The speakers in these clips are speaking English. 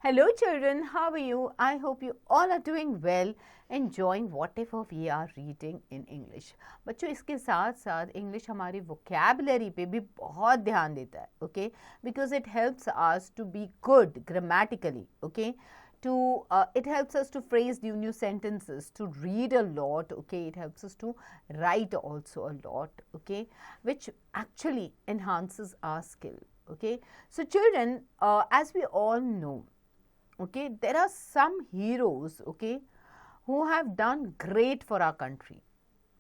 Hello children, how are you? I hope you all are doing well, enjoying whatever we are reading in English. बच्चों इसके साथ साथ English हमारी vocabulary पे भी बहुत ध्यान देता है, okay? Because it helps us to be good grammatically, okay? It helps us to phrase new sentences, to read a lot, okay? It helps us to write also a lot, okay? Which actually enhances our skill, okay? So children, as we all know, okay, there are some heroes, okay, who have done great for our country.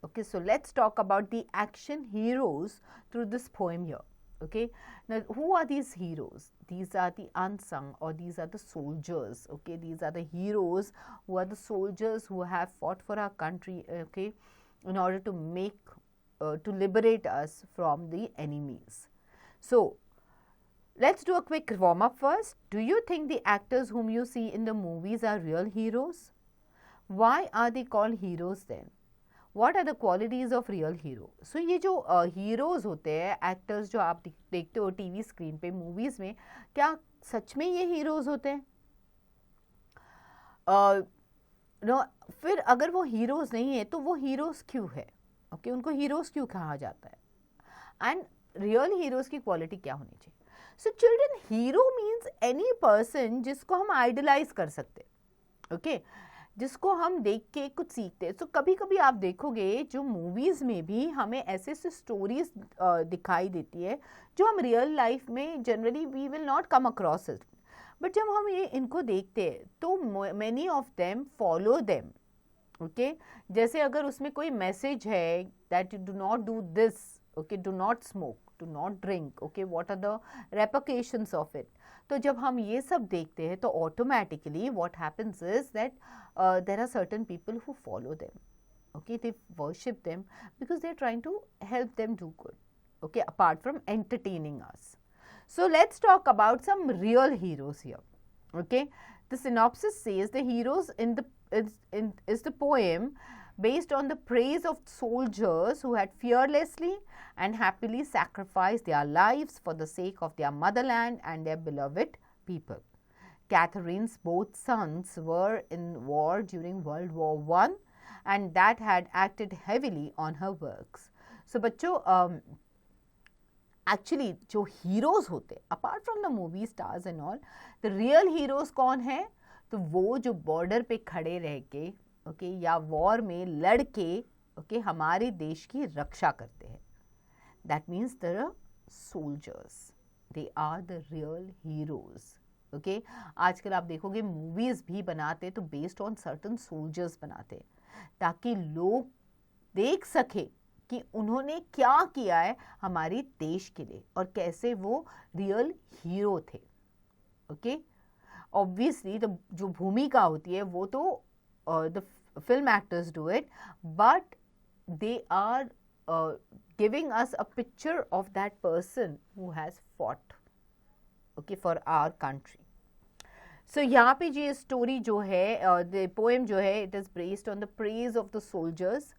Okay, so let's talk about the action heroes through this poem here. Okay, now who are these heroes? These are the unsung, or these are the soldiers. Okay, these are the heroes who are the soldiers who have fought for our country, okay, in order to to liberate us from the enemies. So let's do a quick warm up first. Do you think the actors whom you see in the movies are real heroes? Why are they called heroes then? What are the qualities of real hero? So ये जो heroes होते हैं, actors जो आप देखते हो TV screen पे, movies में, क्या सच में ये heroes होते हैं? फिर अगर वो heroes नहीं है तो वो heroes क्यों है? Okay, उनको heroes क्यों कहा जाता है? And real heroes की क्वालिटी क्या होनी चाहिए? So children, hero means any person जिसको हम idolize कर सकते, okay? जिसको हम देख के कुछ सीखते हैं. तो कभी कभी आप देखोगे जो मूवीज़ में भी हमें ऐसे ऐसे स्टोरीज दिखाई देती है जो हम रियल लाइफ में generally we will not come across it, but जब हम ये इनको देखते हैं तो many of them follow them, okay? जैसे अगर उसमें कोई मैसेज है that you do not do this, okay, do not smoke, do not drink, okay, what are the repercussions of it. तो जब हम ये सब देखते हैं तो automatically what happens is that there are certain people who follow them, okay, they worship them because they're trying to help them do good, okay, apart from entertaining us. So let's talk about some real heroes here, okay? The synopsis says the heroes in the poem based on the praise of soldiers who had fearlessly and happily sacrificed their lives for the sake of their motherland and their beloved people. Catherine's both sons were in war during World War I, and that had acted heavily on her works. So बच्चों, actually जो heroes होते, apart from the movie stars and all, the real heroes कौन है? तो वो जो border पे खड़े रह के, okay, या war में लड़ के, okay, हमारे देश की रक्षा करते हैं. That means the soldiers, they are the real heroes. Okay? आजकल आप देखोगे मूवीज भी बनाते तो बेस्ड ऑन सर्टन सोल्जर्स बनाते ताकि लोग देख सके कि उन्होंने क्या किया है हमारे देश के लिए और कैसे वो रियल हीरो थे. ओके, ऑब्वियसली जो भूमिका होती है वो तो the film actors do it, but they are giving us a picture of that person who has fought, okay, for our country. So यहाँ पे ये स्टोरी जो है, द पोएम जो है, it is based on the praise of the soldiers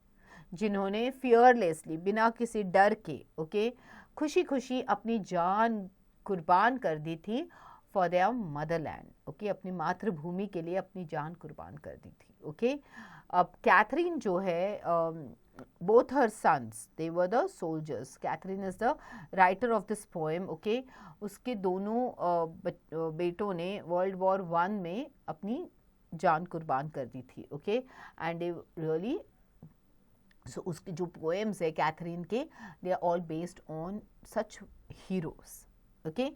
जिन्होंने fearlessly, बिना किसी डर के, ओके, खुशी खुशी अपनी जान कुर्बान कर दी थी फॉर देयर मदरलैंड, ओके, अपनी मातृभूमि के लिए अपनी जान कुर्बान कर दी थी. ओके, अब कैथरीन जो है, both her sons, they were the soldiers. Catherine is the writer of this poem, okay? उसके दोनों बेटों ने वर्ल्ड वॉर 1 में अपनी जान कुर्बान कर दी थी, okay? And they really, so उसके जो poems है कैथरीन के, they are all based on such heroes, okay?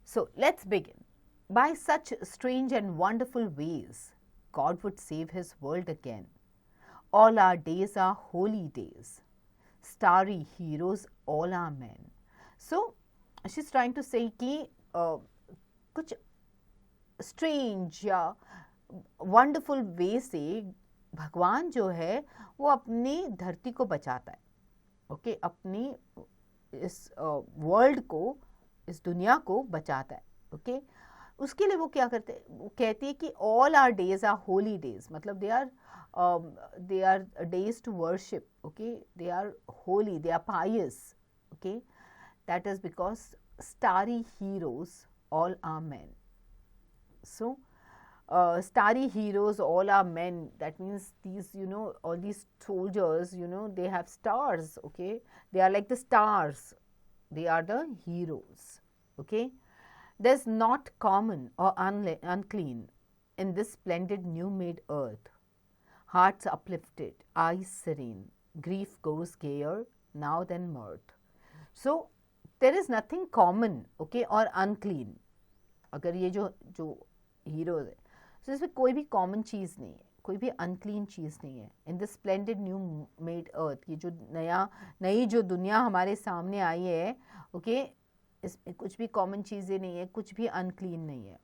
So let's begin. By such strange and wonderful ways, God would save his world again. All our days are holy days. Starry heroes, all are men. So, she's trying to say कि कुछ strange या wonderful way से भगवान जो है वो अपनी धरती को बचाता है, ओके, अपनी इस वर्ल्ड को, इस दुनिया को बचाता है, ओके. उसके लिए वो क्या करते हैं? वो कहती है कि all our days are holy days, मतलब they are days to worship, okay, they are holy, they are pious, okay. That is because starry heroes all are men. So starry heroes all are men. That means these, all these soldiers, they have stars. Okay, they are like the stars, they are the heroes. Okay, there's not common or unclean in this splendid new made earth. Hearts uplifted, eyes serene, grief goes gayer now than mirth. So there is nothing common, okay, or unclean. अगर ये जो heroes है, तो इसमें कोई भी common चीज़ नहीं है, कोई भी अनक्लीन चीज़ नहीं है. In the splendid new made earth, ये जो नई जो दुनिया हमारे सामने आई है, ओके, इसमें कुछ भी कॉमन चीज़ें नहीं है, कुछ भी अनक्लीन नहीं है.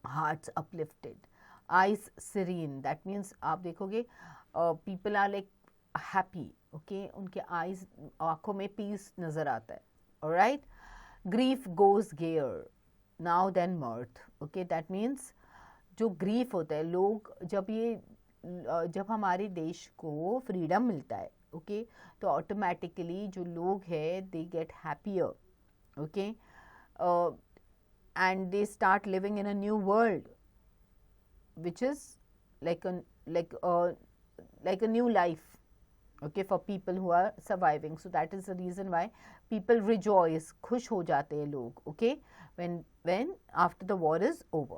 Hearts uplifted, eyes serene, that means आप देखोगे people are like happy. Okay, उनके आइज, आँखों में पीस नज़र आता है. Alright, grief goes gayer now than mirth. Okay, that means जो ग्रीफ होता है, लोग जब हमारे देश को फ्रीडम मिलता है, ओके, तो ऑटोमेटिकली जो लोग हैं they get happier. Okay, and they start living in a new world which is like a new life, okay, for people who are surviving. So that is the reason why people rejoice, खुश हो जाते हैं लोग, okay, when after the war is over.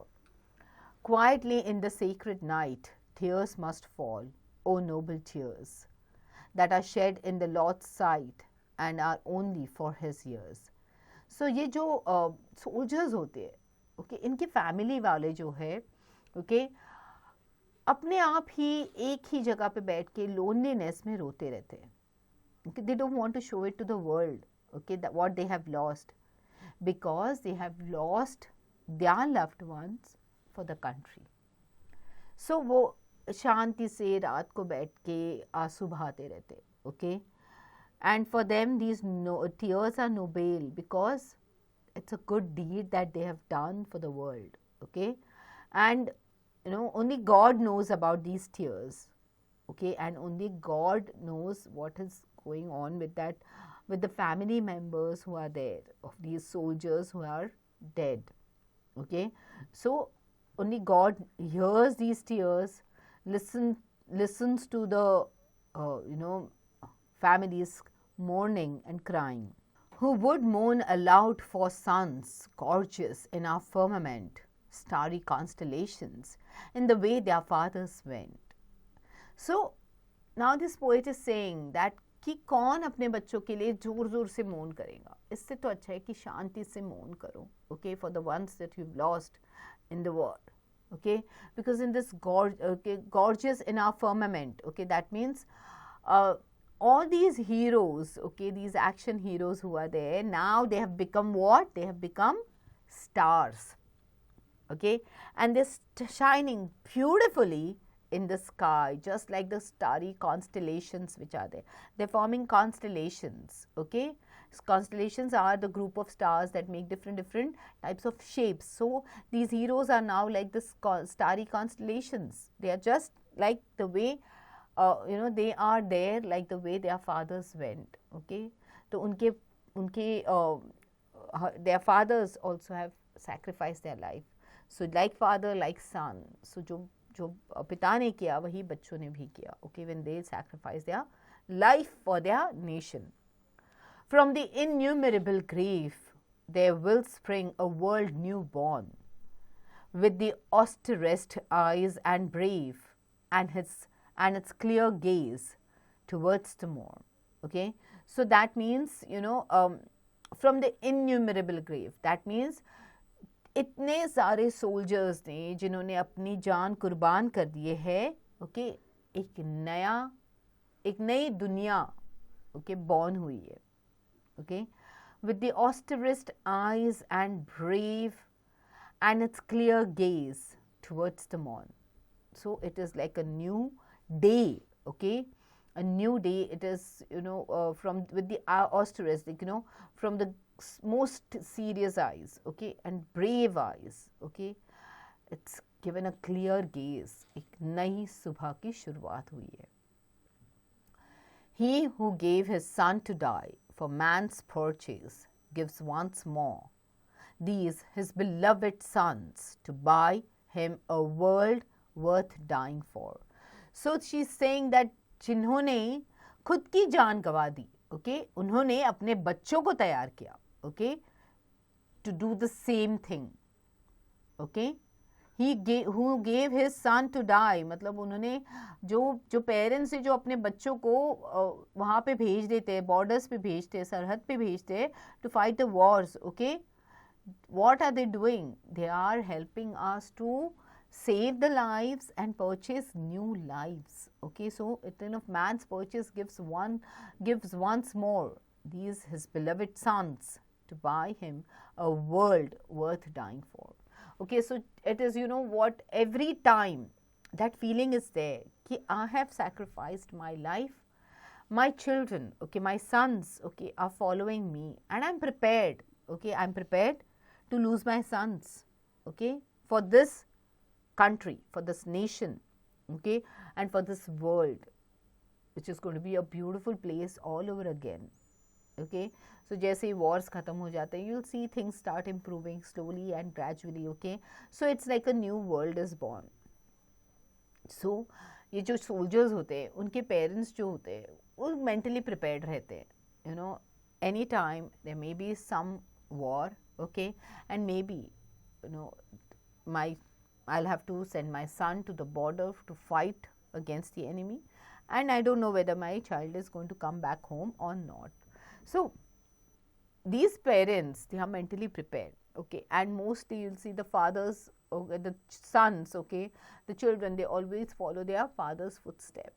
Quietly in the sacred night tears must fall, O noble tears, that are shed in the Lord's sight and are only for his ears. So ये जो soldiers होते हैं, okay, इनके family वाले जो है, okay, अपने आप ही एक ही जगह पे बैठ के लोनलीनेस में रोते रहते हैं. They don't want to show it to the world, okay, what they have lost, because they have lost their loved ones for the country. So वो शांति से रात को बैठ के आंसू बहाते रहते, okay. And for them, these tears are noble because it's a good deed that they have done for the world. Okay, and only God knows about these tears. Okay, and only God knows what is going on with the family members who are there, of these soldiers who are dead. Okay, so only God hears these tears, listens to the families mourning and crying. Who would mourn aloud for suns gorgeous in our firmament, starry constellations, in the way their fathers went. So now this poet is saying that कि कौन अपने बच्चों के लिए जोर जोर से मौन करेगा. इससे तो अच्छा है कि शांति से मौन करो, okay, for the ones that you've lost in the war. Okay, because in this gorgeous in our firmament, okay, that means all these heroes, okay, these action heroes who are there, now they have become what? They have become stars, okay, and they're shining beautifully in the sky, just like the starry constellations which are there. They're forming constellations, okay. Constellations are the group of stars that make different types of shapes. So these heroes are now like the starry constellations. They are just like the way they are there, like the way their fathers went. Okay, so their fathers also have sacrificed their life. So like father, like son. So जो पिता ने किया वही बच्चों ने भी किया. Okay, when they sacrifice their life for their nation. From the innumerable grave there will spring a world new born, with the austerest eyes and brave, and its clear gaze towards the morn. Okay, so that means from the innumerable grave, that means इतने सारे soldiers ने जिन्होंने अपनी जान कुर्बान कर दिए है, ओके, एक नई दुनिया, ओके, बॉर्न हुई है. Okay, with the austerest eyes and brave, and its clear gaze towards the morn. So it is like a new day, okay, a new day. It is from with the austerest, like, from the most serious eyes, okay, and brave eyes, okay, it's given a clear gaze. एक नई सुबह की शुरुआत हुई है. He who gave his son to die for man's purchase gives once more these his beloved sons to buy him a world worth dying for. So she's saying that जिन्होंने खुद की जान गंवा दी, okay, उन्होंने अपने बच्चों को तैयार किया, okay, to do the same thing, okay. who gave his son to die, मतलब उन्होंने जो पेरेंट्स है जो अपने बच्चों को वहाँ पे भेज देते हैं, बॉर्डर्स पे भेजते हैं, सरहद पे भेजते हैं to fight the wars, okay. What are they doing? They are helping us to save the lives and purchase new lives, okay. So return of man's purchase gives once more these his beloved sons to buy him a world worth dying for. Okay, so it is, you know what, every time that feeling is there कि I have sacrificed my life, my children, okay, my sons, okay, are following me, and I'm prepared, okay, I'm prepared to lose my sons, okay, for this country, for this nation, okay, and for this world, which is going to be a beautiful place all over again, okay. So जैसे ही wars खत्म हो जाते हैं, you'll see things start improving slowly and gradually, okay. So it's like a new world is born. So ये जो soldiers होते हैं, उनके parents जो होते हैं, वो mentally prepared रहते हैं, you know, anytime there may be some war, okay, and maybe, you know, I'll have to send my son to the border to fight against the enemy, and I don't know whether my child is going to come back home or not. So these parents, they are mentally prepared, okay, and mostly you'll see the fathers, okay, the sons, okay, the children, they always follow their father's footstep,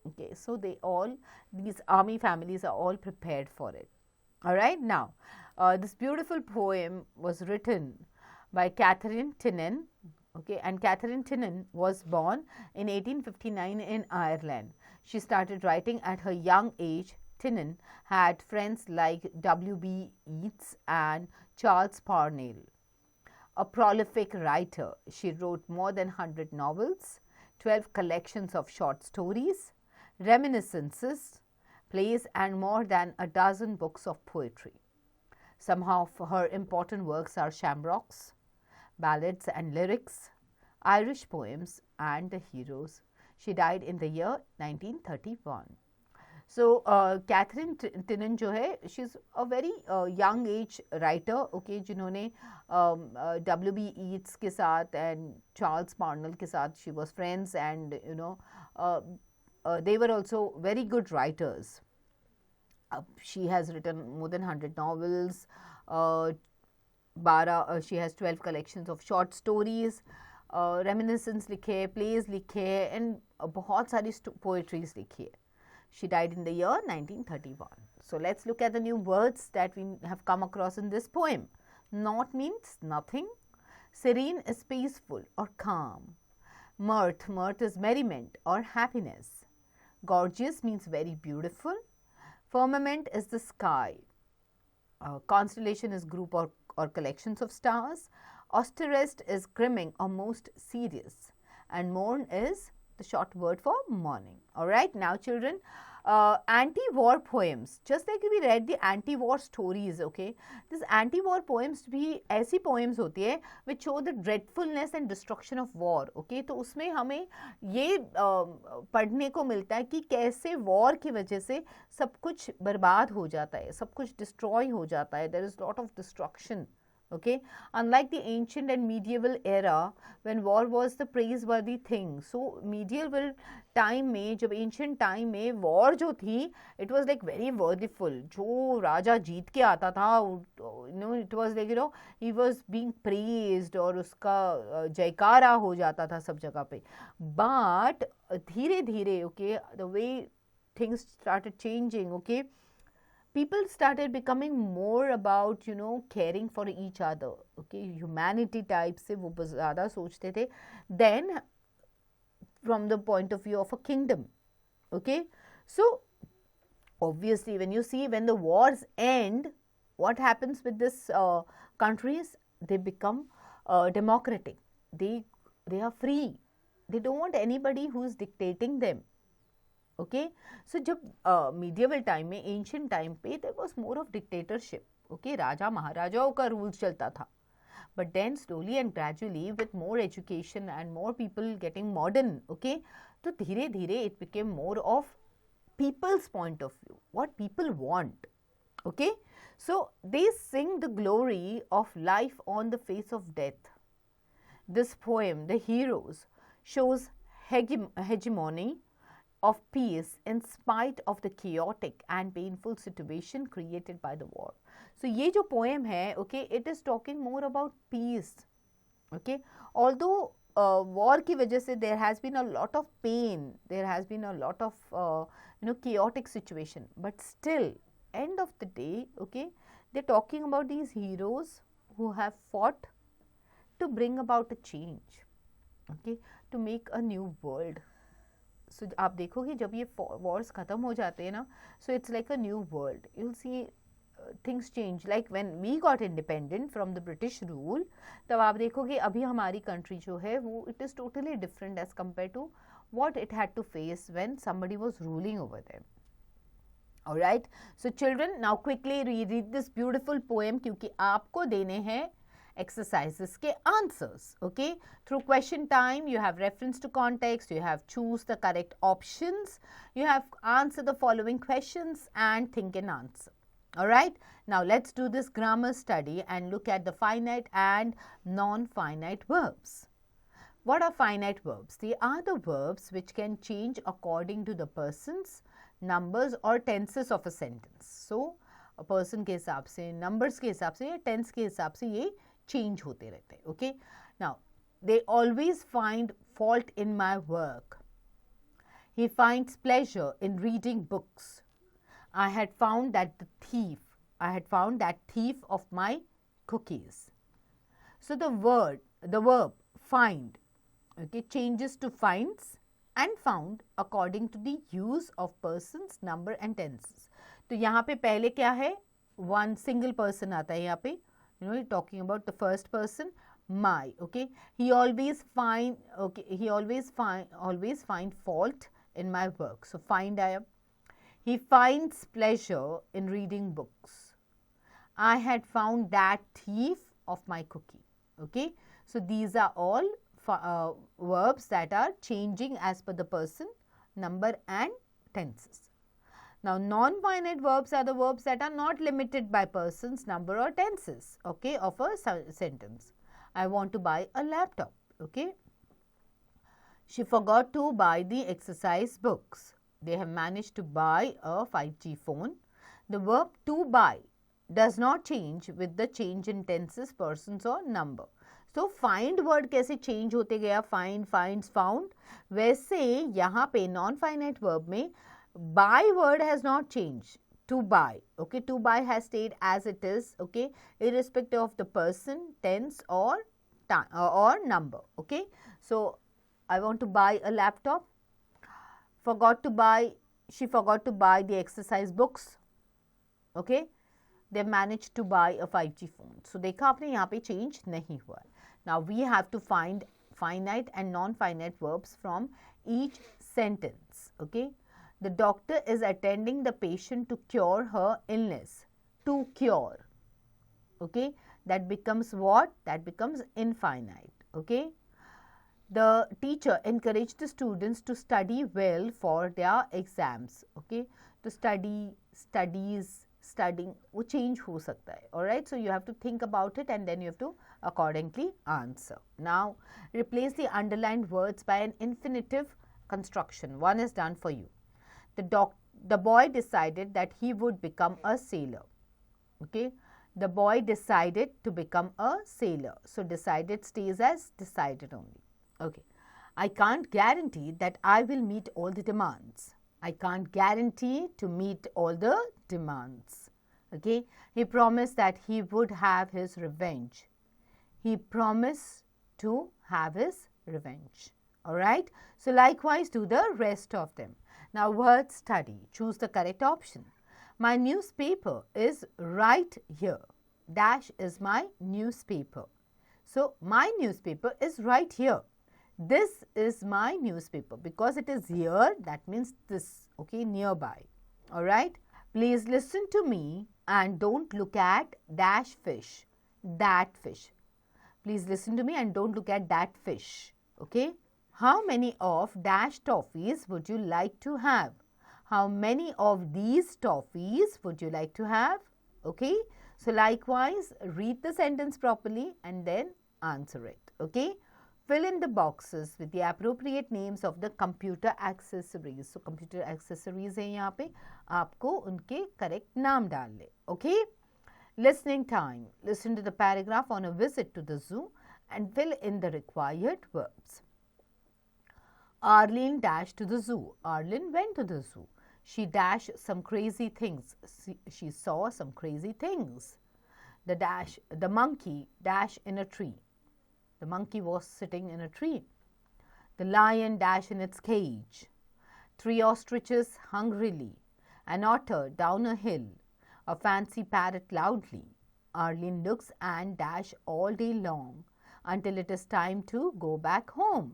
okay. So these army families are all prepared for it. All right, now this beautiful poem was written by Catherine Tynan, okay, and Catherine Tynan was born in 1859 in Ireland. She started writing at her young age. Tynan had friends like W.B. Yeats and Charles Parnell. A prolific writer, she wrote more than 100 novels, 12 collections of short stories, reminiscences, plays, and more than a dozen books of poetry. Some of her important works are Shamrocks, Ballads and Lyrics, Irish Poems, and The Heroes. She died in the year 1931. So Catherine Tynan जो है, she's a very young age writer, okay, जिन्होंने W.B. Yeats के साथ and Charles Parnell के साथ she was friends, and you know they were also very good writers. She has written more than 100 novels, she has 12 collections of short stories, reminiscence लिखे, plays लिखे, and बहुत सारी poetries लिखी है. She died in the year 1931. So let's look at the new words that we have come across in this poem. Naught means nothing. Serene is peaceful or calm. Mirth is merriment or happiness. Gorgeous means very beautiful. Firmament is the sky. Constellation is group or collections of stars. Austerest is grimming or most serious. And morn is the short word for morning. All right, now children, anti-war poems, just like we read the anti-war stories, okay, this anti-war poems भी ऐसी poems होती है which show the dreadfulness and destruction of war, okay. तो उसमें हमें ये पढ़ने को मिलता है कि कैसे war की वजह से सब कुछ बर्बाद हो जाता है, सब कुछ destroy हो जाता है, there is lot of destruction, okay. Unlike the ancient and medieval era when war was the praiseworthy thing, so medieval time में, जब ancient time में war जो थी, it was like very worthiful. जो राजा जीत के आता था, you know, it was like, you know, he was being praised और उसका जयकारा हो जाता था सब जगह पे. But धीरे धीरे, okay, the way things started changing, okay, people started becoming more about, you know, caring for each other, okay, humanity type से वो ज़्यादा सोचते थे, then from the point of view of a kingdom, okay. So obviously when you see when the wars end, what happens with this countries, they become democratic, they are free, they don't want anybody who is dictating them, Okay, so जब medieval time में, ancient time पे, there was more of dictatorship. Okay, राजा महाराजाओं का rules चलता था. But then slowly and gradually, with more education and more people getting modern, okay, तो धीरे धीरे it became more of people's point of view, what people want. Okay, so they sing the glory of life on the face of death. This poem, The Heroes, shows hegemony of peace in spite of the chaotic and painful situation created by the war. So ये जो poem है, okay, it is talking more about peace. Okay, although war की वजह से there has been a lot of pain, there has been a lot of chaotic situation, but still end of the day, okay, they're talking about these heroes who have fought to bring about a change, okay, to make a new world. So आप देखोगे जब ये wars खत्म हो जाते हैं ना, so it's like a new world. You'll see things change. Like when we got independent from the British rule, तब आप देखोगे अभी हमारी country जो है वो it is totally different as compared to what it had to face when somebody was ruling over them. Alright, so children, now quickly read this beautiful poem क्योंकि आपको देने हैं exercises के answers. Okay, through question time you have reference to context, you have choose the correct options, you have answer the following questions and think and answer. Alright, now let's do this grammar study and look at the finite and non-finite verbs. What are finite verbs? They are the verbs which can change according to the persons, numbers or tenses of a sentence. So a person के हिसाब से, numbers के हिसाब से या tense के हिसाब से ये change होते रहते हैं. Okay, now they always find fault in my work. He finds pleasure in reading books. I had found that thief of my cookies. So the verb find, okay, changes to finds and found according to the use of persons, number and tenses. तो यहाँ पे पहले क्या है, one single person आता है यहाँ पे, talking about the first person, my. Okay, he always find fault in my work. So find I am. He finds pleasure in reading books. I had found that thief of my cookie. Okay, so these are all verbs that are changing as per the person, number and tenses. Now, non-finite verbs are the verbs that are not limited by persons, number or tenses, okay, of a sentence. I want to buy a laptop, okay. She forgot to buy the exercise books. They have managed to buy a 5G phone. The verb to buy does not change with the change in tenses, persons or number. So, find word कैसे change होते गया, find, finds, found. वैसे यहाँ पे non-finite verb में buy word has not changed, to buy. Okay, to buy has stayed as it is, okay, irrespective of the person, tense or number. Okay, so I want to buy a laptop. She forgot to buy the exercise books. Okay, they managed to buy a 5G phone. So देखा आपने यहाँ पे change नहीं हुआ. Now we have to find finite and non-finite verbs from each sentence. Okay, the doctor is attending the patient to cure her illness. To cure. Okay, that becomes what? That becomes infinite. Okay, the teacher encouraged the students to study well for their exams. Okay, to studying वो change हो सकता है. Alright, so you have to think about it and then you have to accordingly answer. Now replace the underlined words by an infinitive construction. One is done for you. The boy decided that he would become a sailor. Okay, the boy decided to become a sailor. So decided stays as decided only. Okay, I can't guarantee that I will meet all the demands. I can't guarantee to meet all the demands. Okay, he promised that he would have his revenge. He promised to have his revenge. Alright, so likewise do the rest of them. Now word study, choose the correct option. My newspaper is right here. Dash is my newspaper. So my newspaper is right here. This is my newspaper. Because it is here, that means this, okay, nearby. All right. Please listen to me and don't look at dash fish, that fish. Please listen to me and don't look at that fish. Okay. How many of dash toffees would you like to have? How many of these toffees would you like to have? Okay. So likewise, read the sentence properly and then answer it. Okay. Fill in the boxes with the appropriate names of the computer accessories. So computer accessories है यहाँ पे, आपको उनके correct नाम डाल ले. Okay. Listening time. Listen to the paragraph on a visit to the zoo and fill in the required verbs. Arlene dashed to the zoo. Arlene went to the zoo. She dashed some crazy things. She saw some crazy things. The monkey dashed in a tree. The monkey was sitting in a tree. The lion dashed in its cage. 3 ostriches hungrily. An otter down a hill. A fancy parrot loudly. Arlene looks and dash all day long until it is time to go back home.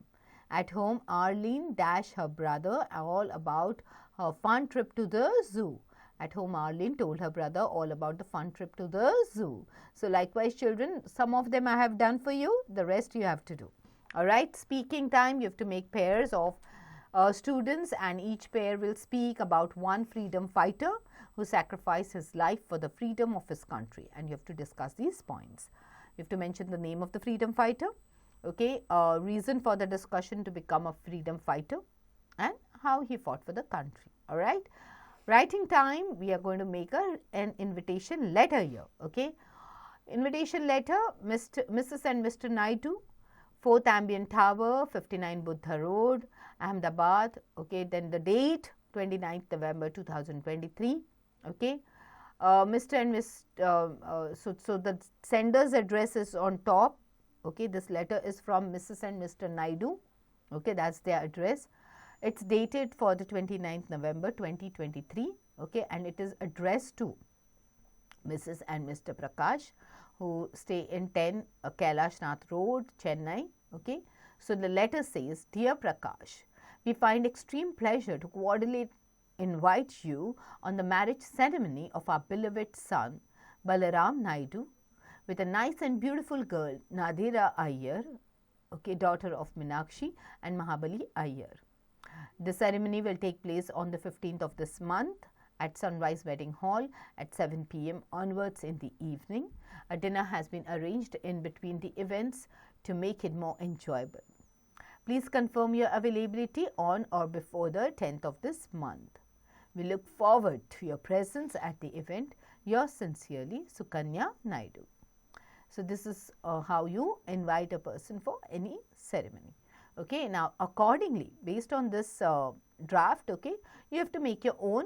At home, Arlene dash her brother all about her fun trip to the zoo. At home, Arlene told her brother all about the fun trip to the zoo. So likewise, children, some of them I have done for you. The rest you have to do. All right. Speaking time, you have to make pairs of students, and each pair will speak about one freedom fighter who sacrificed his life for the freedom of his country. And you have to discuss these points. You have to mention the name of the freedom fighter. Okay. Reason for the discussion to become a freedom fighter and how he fought for the country. All right. Writing time, we are going to make an invitation letter here. Okay. Invitation letter, Mrs. and Mr. Naidu, 4th Ambient Tower, 59 Buddha Road, Ahmedabad. Okay. Then the date, 29th November 2023. Okay. Mr. and Miss, so the sender's address is on top. Okay. This letter is from Mrs. and Mr. Naidu. Okay. That's their address. It's dated for the 29th November 2023, okay, and it is addressed to Mrs. and Mr. Prakash, who stay in 10 Kailash Nath Road, Chennai, okay. So the letter says, Dear Prakash, we find extreme pleasure to cordially invite you on the marriage ceremony of our beloved son, Balaram Naidu, with a nice and beautiful girl, Nadira Iyer, okay, daughter of Meenakshi and Mahabali Iyer. The ceremony will take place on the 15th of this month at Sunrise Wedding Hall at 7 p.m. onwards in the evening. A dinner has been arranged in between the events to make it more enjoyable. Please confirm your availability on or before the 10th of this month. We look forward to your presence at the event. Yours sincerely, Sukanya Naidu. So this is how you invite a person for any ceremony. Okay, now accordingly, based on this draft, okay, you have to make your own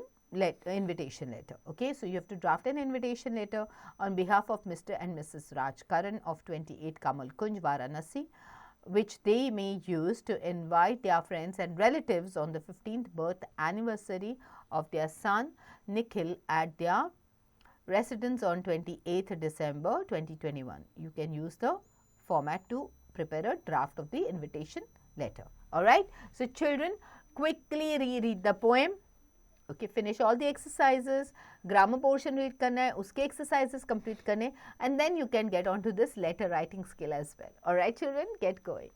invitation letter. Okay, so you have to draft an invitation letter on behalf of Mr. and Mrs. Rajkaran of 28 Kamal Kunj, Varanasi, which they may use to invite their friends and relatives on the 15th birth anniversary of their son Nikhil at their residence on 28th December 2021. You can use the format to prepare a draft of the invitation letter. All right. So children, quickly reread the poem. Okay, finish all the exercises. Grammar portion read करना है, उसके exercises complete करने, and then you can get on to this letter writing skill as well. All right, children, get going.